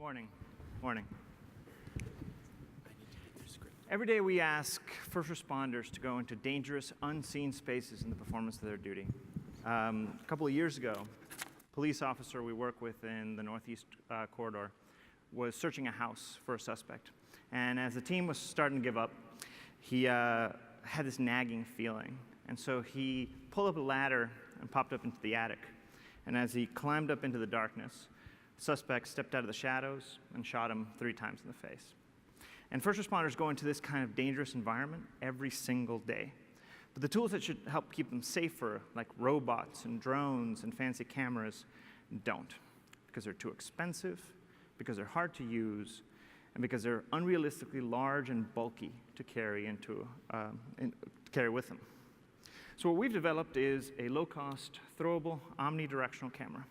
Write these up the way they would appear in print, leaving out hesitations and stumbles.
Morning. Morning. Every day we ask first responders to go into dangerous, unseen spaces in the performance of their duty. A couple of years ago, a police officer we work with in the Northeast corridor was searching a house for a suspect. And as the team was starting to give up, he had this nagging feeling. And so he pulled up a ladder and popped up into the attic. And as he climbed up into the darkness, the suspect stepped out of the shadows and shot him 3 times in the face. And first responders go into this kind of dangerous environment every single day. But the tools that should help keep them safer, like robots and drones and fancy cameras, don't. Because they're too expensive, because they're hard to use, and because they're unrealistically large and bulky to carry with them. So what we've developed is a low-cost, throwable, omnidirectional camera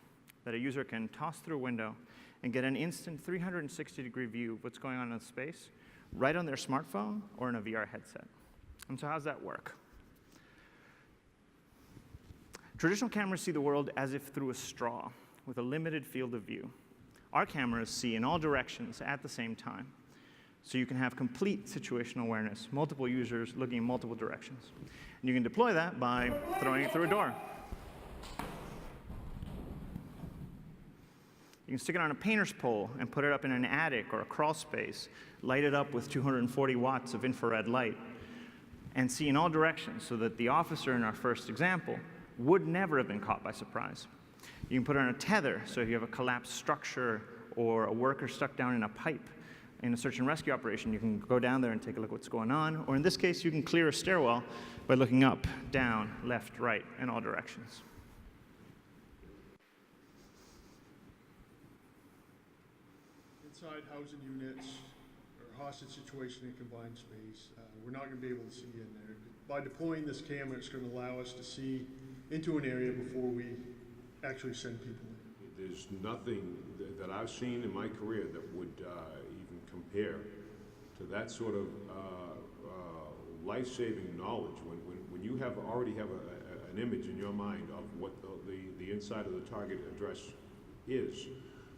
that a user can toss through a window and get an instant 360-degree view of what's going on in the space right on their smartphone or in a VR headset. And so how does that work? Traditional cameras see the world as if through a straw with a limited field of view. Our cameras see in all directions at the same time. So you can have complete situational awareness, multiple users looking in multiple directions. And you can deploy that by throwing it through a door. You can stick it on a painter's pole and put it up in an attic or a crawl space, light it up with 240 watts of infrared light, and see in all directions so that the officer in our first example would never have been caught by surprise. You can put it on a tether, so if you have a collapsed structure or a worker stuck down in a pipe in a search and rescue operation, you can go down there and take a look at what's going on. Or in this case, you can clear a stairwell by looking up, down, left, right, in all directions. Inside housing units or hostage situation in confined space, we're not going to be able to see in there. By deploying this camera, it's going to allow us to see into an area before we actually send people in. There's nothing that I've seen in my career that would even compare to that sort of life-saving knowledge. When you already have an image in your mind of what the inside of the target address is,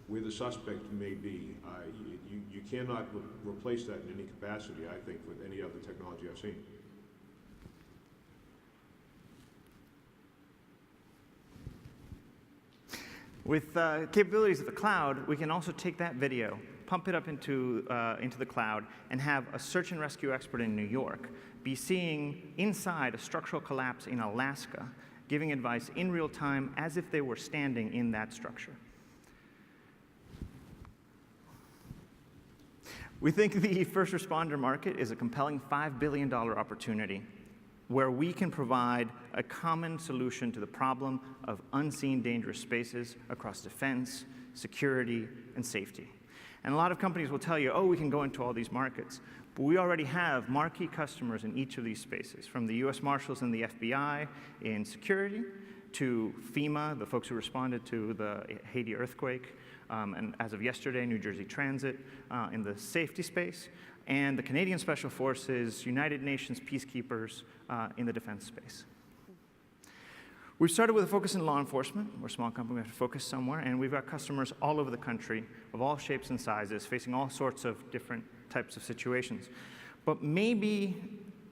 where the suspect may be, you cannot replace that in any capacity, I think, with any other technology I've seen. With capabilities of the cloud, we can also take that video, pump it up into the cloud, and have a search and rescue expert in New York be seeing inside a structural collapse in Alaska, giving advice in real time as if they were standing in that structure. We think the first responder market is a compelling $5 billion opportunity where we can provide a common solution to the problem of unseen dangerous spaces across defense, security, and safety. And a lot of companies will tell you, oh, we can go into all these markets. But we already have marquee customers in each of these spaces, from the US Marshals and the FBI in security, to FEMA, the folks who responded to the Haiti earthquake, and as of yesterday, New Jersey Transit in the safety space, and the Canadian Special Forces, United Nations peacekeepers in the defense space. We've started with a focus in law enforcement. We're a small company, we have to focus somewhere, and we've got customers all over the country of all shapes and sizes, facing all sorts of different types of situations. But maybe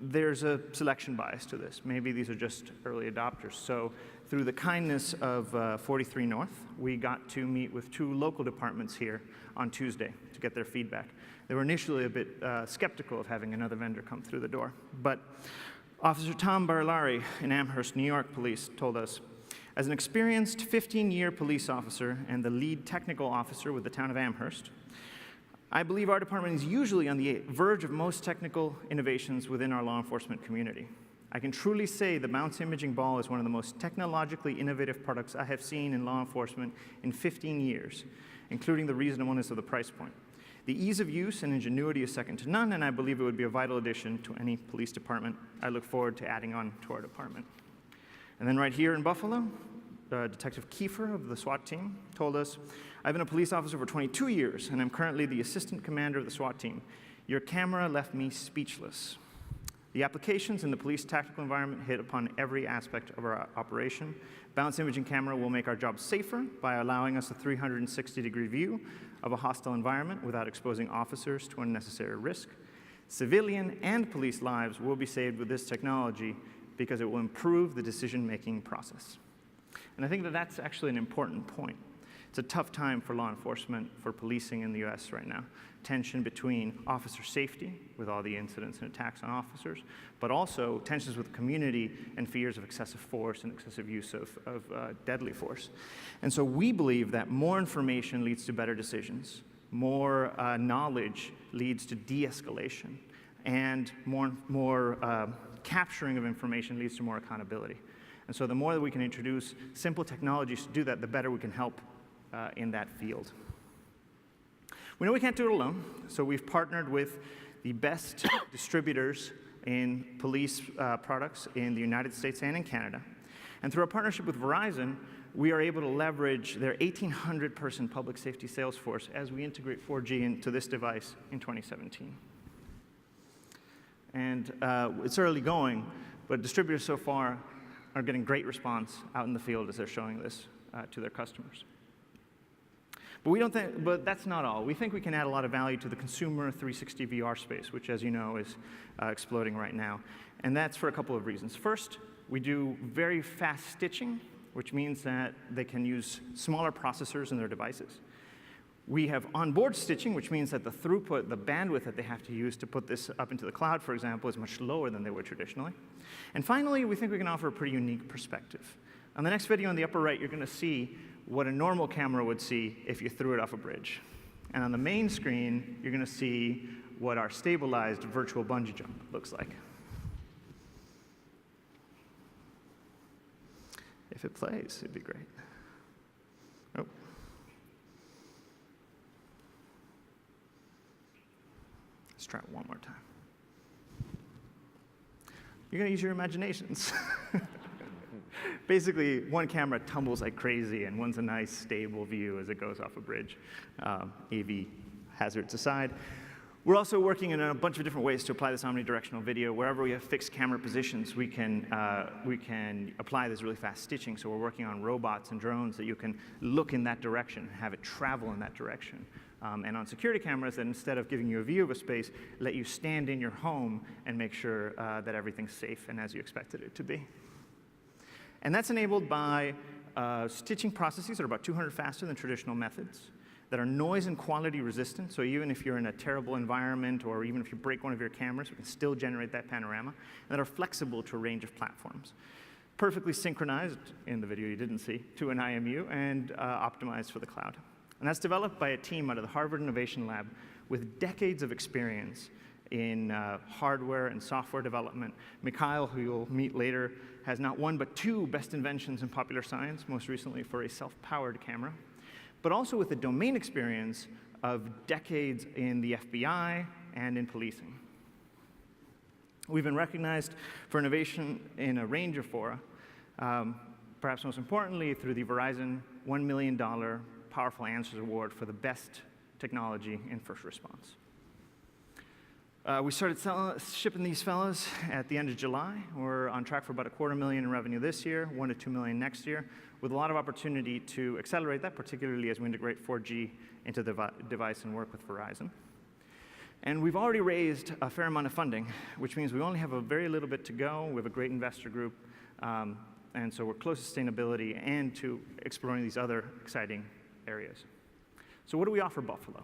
there's a selection bias to this. Maybe these are just early adopters. So through the kindness of 43North, we got to meet with 2 local departments here on Tuesday to get their feedback. They were initially a bit skeptical of having another vendor come through the door. But Officer Tom Barilari in Amherst, New York Police told us, as an experienced 15-year police officer and the lead technical officer with the town of Amherst, I believe our department is usually on the verge of most technical innovations within our law enforcement community. I can truly say the Bounce Imaging Ball is one of the most technologically innovative products I have seen in law enforcement in 15 years, including the reasonableness of the price point. The ease of use and ingenuity is second to none, and I believe it would be a vital addition to any police department. I look forward to adding on to our department. And then right here in Buffalo, Detective Kiefer of the SWAT team told us, I've been a police officer for 22 years, and I'm currently the assistant commander of the SWAT team. Your camera left me speechless. The applications in the police tactical environment hit upon every aspect of our operation. Balanced imaging camera will make our job safer by allowing us a 360-degree view of a hostile environment without exposing officers to unnecessary risk. Civilian and police lives will be saved with this technology because it will improve the decision-making process. And I think that that's actually an important point. It's a tough time for law enforcement, for policing in the US right now. Tension between officer safety, with all the incidents and attacks on officers, but also tensions with the community and fears of excessive force and excessive use of deadly force. And so we believe that more information leads to better decisions, more knowledge leads to de-escalation, and more capturing of information leads to more accountability. And so the more that we can introduce simple technologies to do that, the better we can help in that field. We know we can't do it alone, so we've partnered with the best distributors in police products in the United States and in Canada. And through our partnership with Verizon, we are able to leverage their 1,800-person public safety sales force as we integrate 4G into this device in 2017. And it's early going, but distributors so far are getting great response out in the field as they're showing this to their customers. But that's not all. We think we can add a lot of value to the consumer 360 VR space, which, as you know, is exploding right now. And that's for a couple of reasons. First, we do very fast stitching, which means that they can use smaller processors in their devices. We have onboard stitching, which means that the throughput, the bandwidth that they have to use to put this up into the cloud, for example, is much lower than they would traditionally. And finally, we think we can offer a pretty unique perspective. On the next video on the upper right, you're going to see what a normal camera would see if you threw it off a bridge. And on the main screen, you're going to see what our stabilized virtual bungee jump looks like. If it plays, it'd be great. Oh. Let's try it one more time. You're going to use your imaginations. Basically, one camera tumbles like crazy, and one's a nice, stable view as it goes off a bridge. AV hazards aside. We're also working in a bunch of different ways to apply this omnidirectional video. Wherever we have fixed camera positions, we can apply this really fast stitching. So we're working on robots and drones that you can look in that direction and have it travel in that direction. And on security cameras, that instead of giving you a view of a space, let you stand in your home and make sure that everything's safe and as you expected it to be. And that's enabled by stitching processes that are about 200 faster than traditional methods, that are noise and quality resistant. So even if you're in a terrible environment, or even if you break one of your cameras, we can still generate that panorama, and that are flexible to a range of platforms. Perfectly synchronized, in the video you didn't see, to an IMU, and optimized for the cloud. And that's developed by a team out of the Harvard Innovation Lab with decades of experience in hardware and software development. Mikhail, who you'll meet later, has not one but two best inventions in popular science, most recently for a self-powered camera, but also with the domain experience of decades in the FBI and in policing. We've been recognized for innovation in a range of fora, perhaps most importantly through the Verizon $1 million Powerful Answers Award for the best technology in first response. We started shipping these fellas at the end of July. We're on track for about $250,000 in revenue this year, $1 to $2 million next year, with a lot of opportunity to accelerate that, particularly as we integrate 4G into the device and work with Verizon. And we've already raised a fair amount of funding, which means we only have a very little bit to go. We have a great investor group, and so we're close to sustainability and to exploring these other exciting areas. So what do we offer Buffalo?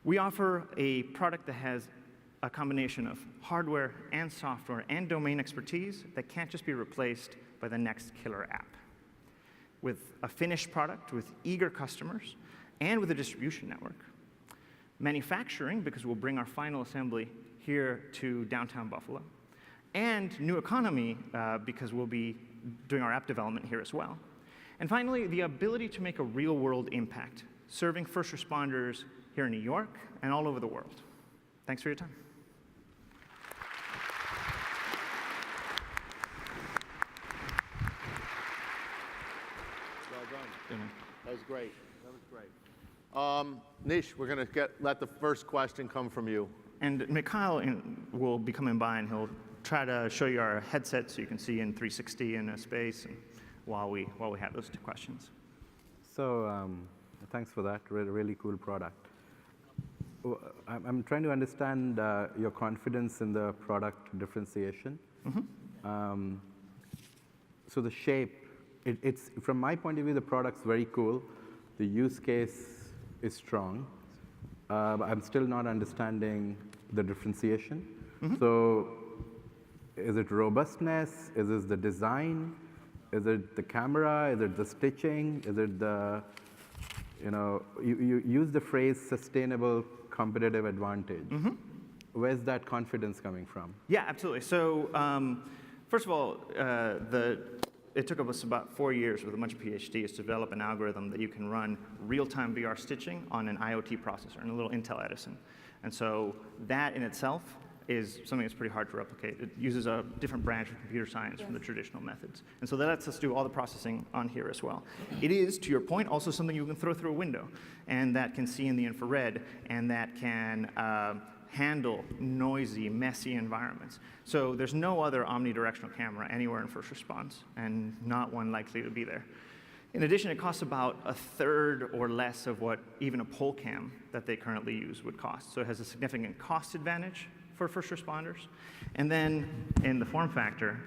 We offer a product that has a combination of hardware and software and domain expertise that can't just be replaced by the next killer app. With a finished product, with eager customers, and with a distribution network. Manufacturing, because we'll bring our final assembly here to downtown Buffalo. And new economy, because we'll be doing our app development here as well. And finally, the ability to make a real-world impact, serving first responders here in New York and all over the world. Thanks for your time. That was great. That was great. Nish, we're going to let the first question come from you. And Mikhail will be coming by, and he'll try to show you our headset so you can see in 360 in a space, and while we have those 2 questions. So thanks for that. Really cool product. I'm trying to understand your confidence in the product differentiation. So the shape, it's from my point of view, the product's very cool. The use case is strong. But I'm still not understanding the differentiation. So is it robustness? Is it the design? Is it the camera? Is it the stitching? Is it the, you use the phrase sustainable competitive advantage. Where's that confidence coming from? Yeah, absolutely. So first of all, it took us about 4 years with a bunch of PhDs to develop an algorithm that you can run real-time VR stitching on an IoT processor, and a little Intel Edison. And so that in itself is something that's pretty hard to replicate. It uses a different branch of computer science from the traditional methods. And so that lets us do all the processing on here as well. It is, to your point, also something you can throw through a window, and that can see in the infrared, and that can handle noisy, messy environments. So there's no other omnidirectional camera anywhere in first response, and not one likely to be there. In addition, it costs about 1/3 or less of what even a pole cam that they currently use would cost. So it has a significant cost advantage for first responders. And then in the form factor,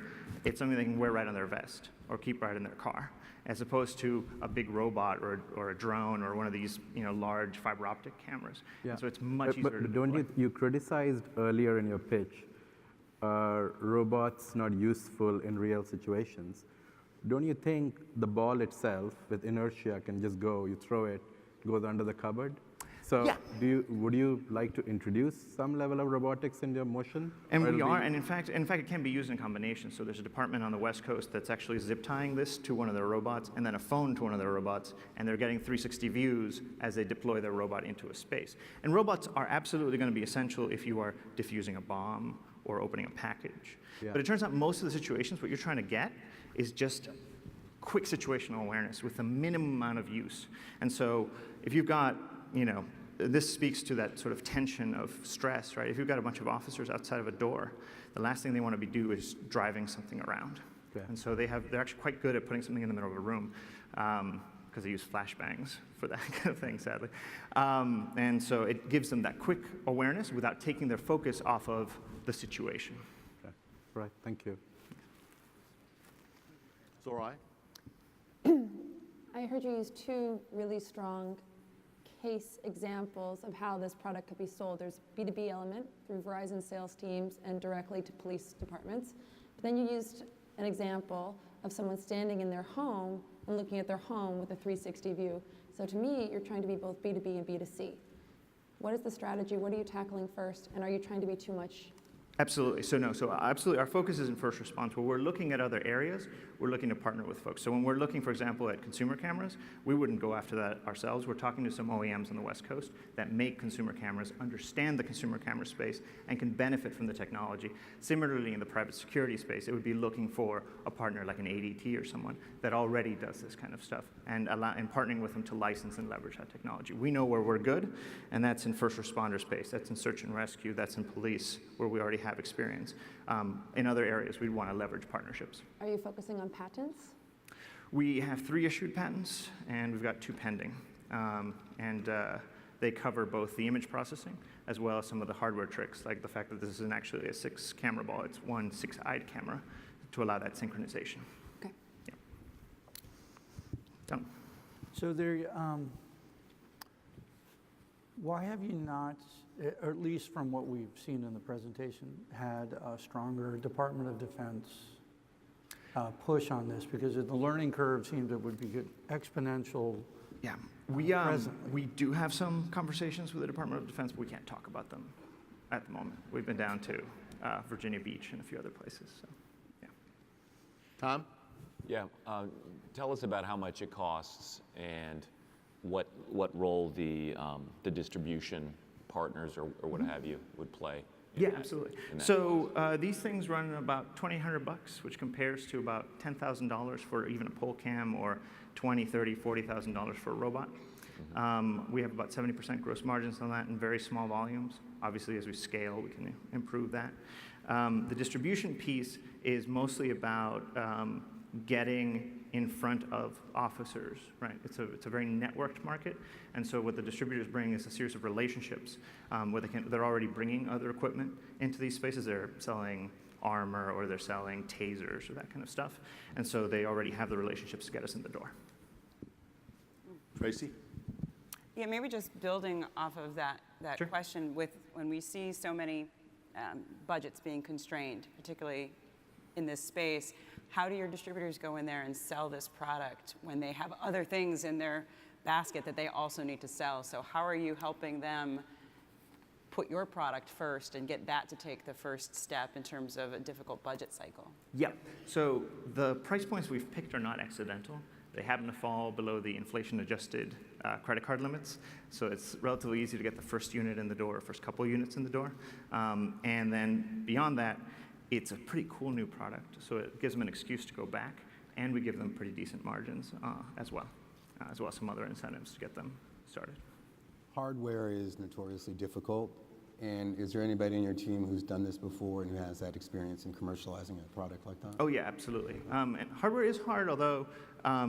it's something they can wear right on their vest or keep right in their car, as opposed to a big robot or a drone or one of these large fiber optic cameras. Yeah. And so it's much easier to But don't deploy. you criticized earlier in your pitch robots not useful in real situations. Don't you think the ball itself with inertia can just go, you throw it, it goes under the cupboard? So Yeah. would you like to introduce some level of robotics in your motion? And Or we it'll are, be- and in fact, it can be used in combination. So there's a department on the West Coast that's actually zip tying this to one of their robots, and then a phone to one of their robots, and they're getting 360 views as they deploy their robot into a space. And robots are absolutely going to be essential if you are diffusing a bomb or opening a package. Yeah. But it turns out most of the situations, what you're trying to get is just quick situational awareness with the minimum amount of use. And so if you've got, this speaks to that sort of tension of stress, right? If you've got a bunch of officers outside of a door, the last thing they want to do is driving something around. Okay. And so they're actually quite good at putting something in the middle of a room, because they use flashbangs for that kind of thing, sadly. And so it gives them that quick awareness without taking their focus off of the situation. Okay. Right, thank you. Zorai? I heard you use 2 really strong case examples of how this product could be sold. There's B2B element through Verizon sales teams and directly to police departments. But then you used an example of someone standing in their home and looking at their home with a 360 view. So to me, you're trying to be both B2B and B2C. What is the strategy? What are you tackling first? And are you trying to be too much? Absolutely. So absolutely. Our focus is in first response. When we're looking at other areas, we're looking to partner with folks. So when we're looking, for example, at consumer cameras, we wouldn't go after that ourselves. We're talking to some OEMs on the West Coast that make consumer cameras, understand the consumer camera space, and can benefit from the technology. Similarly, in the private security space, it would be looking for a partner like an ADT or someone that already does this kind of stuff, and partnering with them to license and leverage that technology. We know where we're good, and that's in first responder space. That's in search and rescue. That's in police, where we already have experience. In other areas, we'd want to leverage partnerships. Are you focusing on patents? We have 3 issued patents, and we've got 2 pending. They cover both the image processing as well as some of the hardware tricks, like the fact that this isn't actually a 6-camera ball. It's one 6-eyed camera to allow that synchronization. Okay. Yeah. Done. So there, why have you not, or at least from what we've seen in the presentation, had a stronger Department of Defense push on this? Because the learning curve seems it would be good, exponential. Yeah, presently. we do have some conversations with the Department of Defense, but we can't talk about them at the moment. We've been down to Virginia Beach and a few other places. So, yeah. Tom? Yeah, tell us about how much it costs and what role the distribution partners or what have you would play. Yeah, absolutely. So these things run about $2,800, which compares to about $10,000 for even a pole cam, or $20,000, $30,000, $40,000 for a robot. We have about 70% gross margins on that in very small volumes. Obviously, as we scale, we can improve that. The distribution piece is mostly about getting in front of officers, right? It's a very networked market, and so what the distributors bring is a series of relationships where they're already bringing other equipment into these spaces. They're selling armor or they're selling tasers or that kind of stuff, and so they already have the relationships to get us in the door. Tracy? Yeah, maybe just building off of that Sure. question, with when we see so many budgets being constrained, particularly in this space, how do your distributors go in there and sell this product when they have other things in their basket that they also need to sell? So how are you helping them put your product first and get that to take the first step in terms of a difficult budget cycle? Yeah, so the price points we've picked are not accidental. They happen to fall below the inflation-adjusted credit card limits, so it's relatively easy to get the first unit in the door, first couple units in the door. And then beyond that, it's a pretty cool new product, so it gives them an excuse to go back, and we give them pretty decent margins as well as some other incentives to get them started. Hardware is notoriously difficult, and is there anybody in your team who's done this before and who has that experience in commercializing a product like that? Oh yeah, absolutely. And hardware is hard, although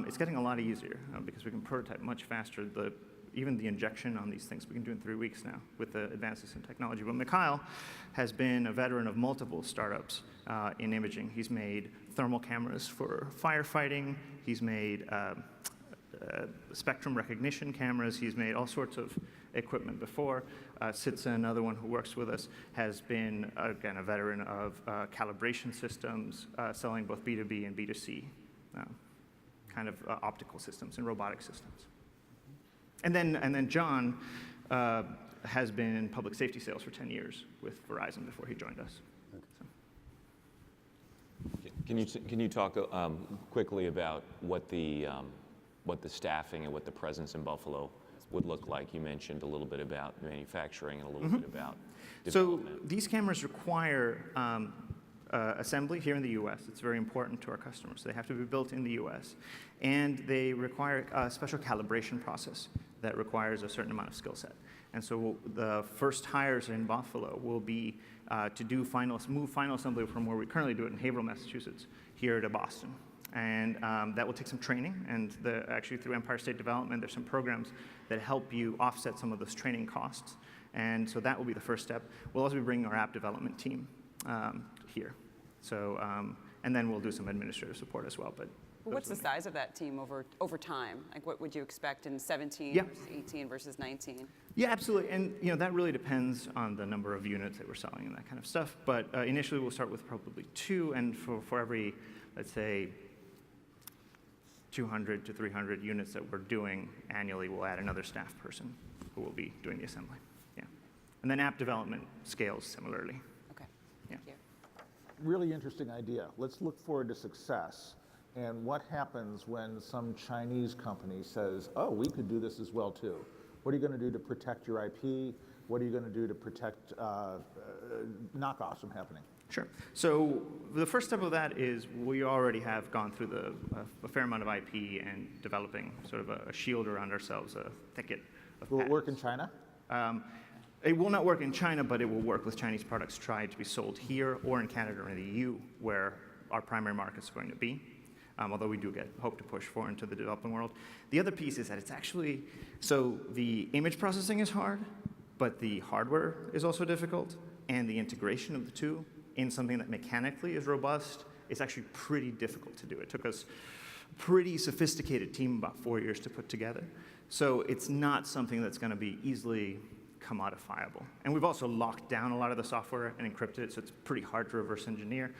it's getting a lot easier because we can prototype much faster. Even the injection on these things we can do in 3 weeks now with the advances in technology. But Mikhail has been a veteran of multiple startups in imaging. He's made thermal cameras for firefighting. He's made spectrum recognition cameras. He's made all sorts of equipment before. Sitsa, another one who works with us, has been, again, a veteran of calibration systems, selling both B2B and B2C kind of optical systems and robotic systems. And then John has been in public safety sales for 10 years with Verizon before he joined us. So. Can you talk quickly about what the staffing and what the presence in Buffalo would look like? You mentioned a little bit about manufacturing and a little bit about development. So these cameras require assembly here in the U.S. It's very important to our customers. They have to be built in the U.S. And they require a special calibration process that requires a certain amount of skill set. And so the first hires in Buffalo will be to move final assembly from where we currently do it in Haverhill, Massachusetts, here to Boston. And that will take some training, and actually through Empire State Development, there's some programs that help you offset some of those training costs. And so that will be the first step. We'll also be bringing our app development team here. So, and then we'll do some administrative support as well. But What's the size of that team over time? Like, what would you expect in 17 Yeah. versus 18 versus 19? Yeah, absolutely. And that really depends on the number of units that we're selling and that kind of stuff. But initially, we'll start with probably 2, and for every, let's say, 200 to 300 units that we're doing annually, we'll add another staff person who will be doing the assembly. Yeah. And then app development scales similarly. Okay. Yeah. Thank you. Really interesting idea. Let's look forward to success. And what happens when some Chinese company says, oh, we could do this as well too? What are you going to do to protect your IP? What are you going to do to protect knockoffs from happening? Sure. So the first step of that is we already have gone through a fair amount of IP and developing sort of a shield around ourselves, a thicket of Will it work in patents. China? It will not work in China, but it will work with Chinese products tried to be sold here or in Canada or in the EU, where our primary markets are going to be. Although we do hope to push forward into the developing world. The other piece is that it's actually, so the image processing is hard, but the hardware is also difficult, and the integration of the two in something that mechanically is robust is actually pretty difficult to do. It took us a pretty sophisticated team about 4 years to put together. So it's not something that's going to be easily commodifiable. And we've also locked down a lot of the software and encrypted it, so it's pretty hard to reverse engineer.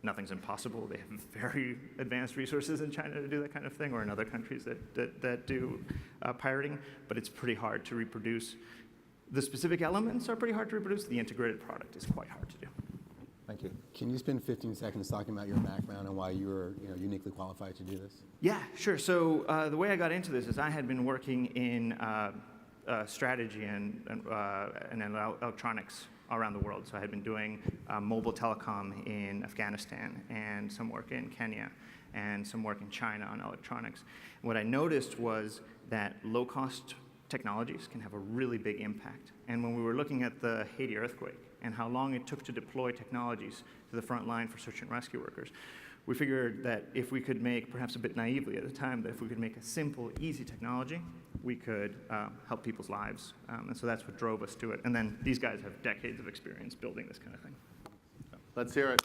Nothing's impossible. They have very advanced resources in China to do that kind of thing, or in other countries that do pirating, but it's pretty hard to reproduce. The specific elements are pretty hard to reproduce. The integrated product is quite hard to do. Thank you. Can you spend 15 seconds talking about your background and why you were uniquely qualified to do this? Yeah, sure. So the way I got into this is I had been working in strategy and electronics around the world. So I had been doing mobile telecom in Afghanistan and some work in Kenya. and some work in China on electronics. What I noticed was that low-cost technologies can have a really big impact. And when we were looking at the Haiti earthquake and how long it took to deploy technologies to the front line for search and rescue workers, we figured that if we could make, perhaps a bit naively at the time, that if we could make a simple, easy technology, we could help people's lives. And so that's what drove us to it. And then these guys have decades of experience building this kind of thing. Let's hear it.